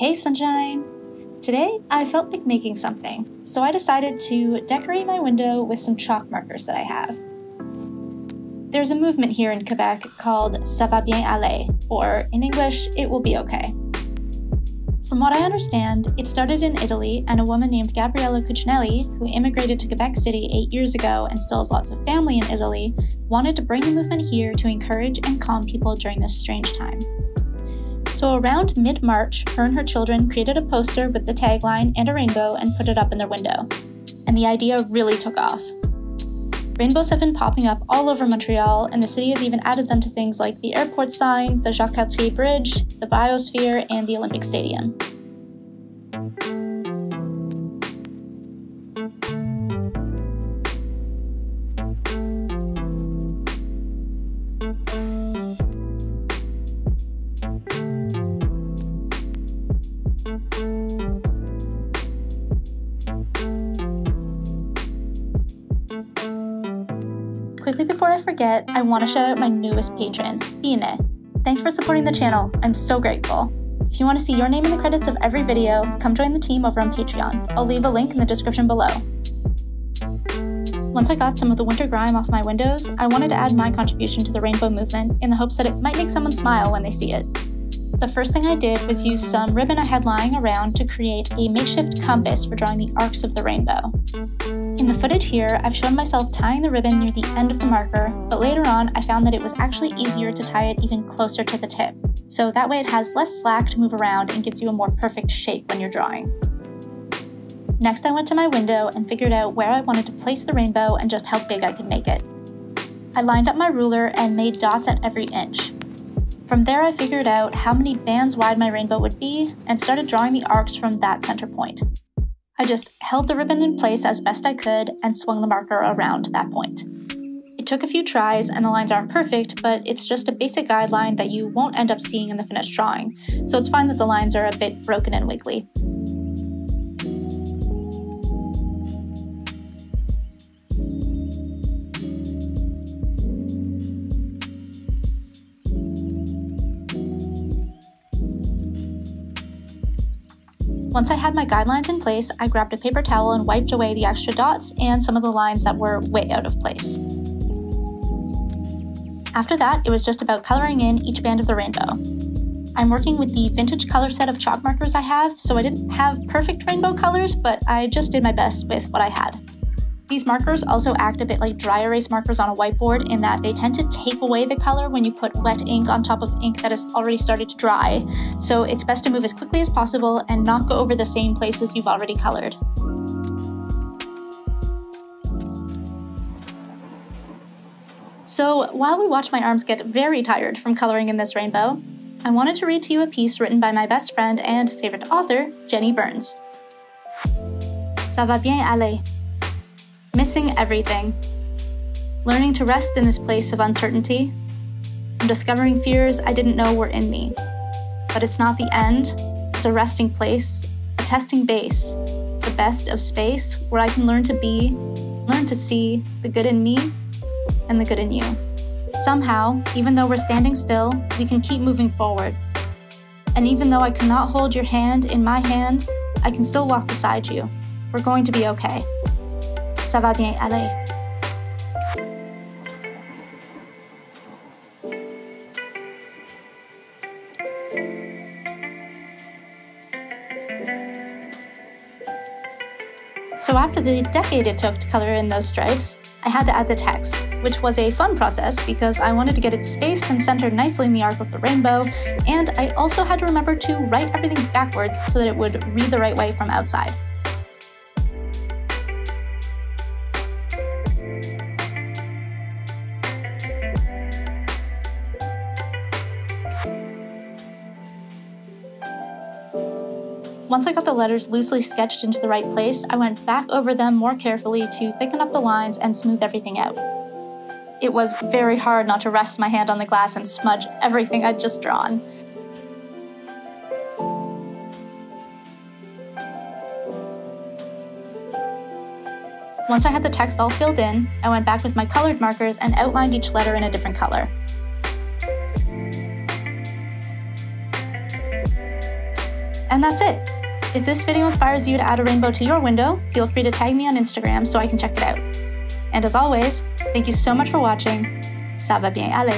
Hey sunshine! Today I felt like making something, so I decided to decorate my window with some chalk markers that I have. There's a movement here in Quebec called Ça va bien aller, or in English, it will be okay. From what I understand, it started in Italy, and a woman named Gabriella Cucinelli, who immigrated to Quebec City 8 years ago and still has lots of family in Italy, wanted to bring the movement here to encourage and calm people during this strange time. So around mid-March, her and her children created a poster with the tagline and a rainbow and put it up in their window. And the idea really took off. Rainbows have been popping up all over Montreal, and the city has even added them to things like the airport sign, the Jacques-Cartier Bridge, the Biosphere, and the Olympic Stadium. Quickly before I forget, I want to shout out my newest patron, Bine. Thanks for supporting the channel, I'm so grateful. If you want to see your name in the credits of every video, come join the team over on Patreon. I'll leave a link in the description below. Once I got some of the winter grime off my windows, I wanted to add my contribution to the rainbow movement in the hopes that it might make someone smile when they see it. The first thing I did was use some ribbon I had lying around to create a makeshift compass for drawing the arcs of the rainbow. In the footage here, I've shown myself tying the ribbon near the end of the marker, but later on I found that it was actually easier to tie it even closer to the tip, so that way it has less slack to move around and gives you a more perfect shape when you're drawing. Next I went to my window and figured out where I wanted to place the rainbow and just how big I could make it. I lined up my ruler and made dots at every inch. From there I figured out how many bands wide my rainbow would be and started drawing the arcs from that center point. I just held the ribbon in place as best I could and swung the marker around that point. It took a few tries and the lines aren't perfect, but it's just a basic guideline that you won't end up seeing in the finished drawing, so it's fine that the lines are a bit broken and wiggly. Once I had my guidelines in place, I grabbed a paper towel and wiped away the extra dots and some of the lines that were way out of place. After that, it was just about coloring in each band of the rainbow. I'm working with the vintage color set of chalk markers I have, so I didn't have perfect rainbow colors, but I just did my best with what I had. These markers also act a bit like dry erase markers on a whiteboard in that they tend to take away the color when you put wet ink on top of ink that has already started to dry, so it's best to move as quickly as possible and not go over the same places you've already colored. So while we watch my arms get very tired from coloring in this rainbow, I wanted to read to you a piece written by my best friend and favorite author, Jenny Burns. Ça va bien aller. Missing everything. Learning to rest in this place of uncertainty. I'm discovering fears I didn't know were in me. But it's not the end, it's a resting place, a testing base, the best of space where I can learn to be, learn to see the good in me and the good in you. Somehow, even though we're standing still, we can keep moving forward. And even though I cannot hold your hand in my hand, I can still walk beside you. We're going to be okay. Ça va bien aller. So after the decade it took to color in those stripes, I had to add the text, which was a fun process because I wanted to get it spaced and centered nicely in the arc of the rainbow, and I also had to remember to write everything backwards so that it would read the right way from outside. Once I got the letters loosely sketched into the right place, I went back over them more carefully to thicken up the lines and smooth everything out. It was very hard not to rest my hand on the glass and smudge everything I'd just drawn. Once I had the text all filled in, I went back with my colored markers and outlined each letter in a different color. And that's it. If this video inspires you to add a rainbow to your window, feel free to tag me on Instagram so I can check it out. And as always, thank you so much for watching. Ça va bien aller.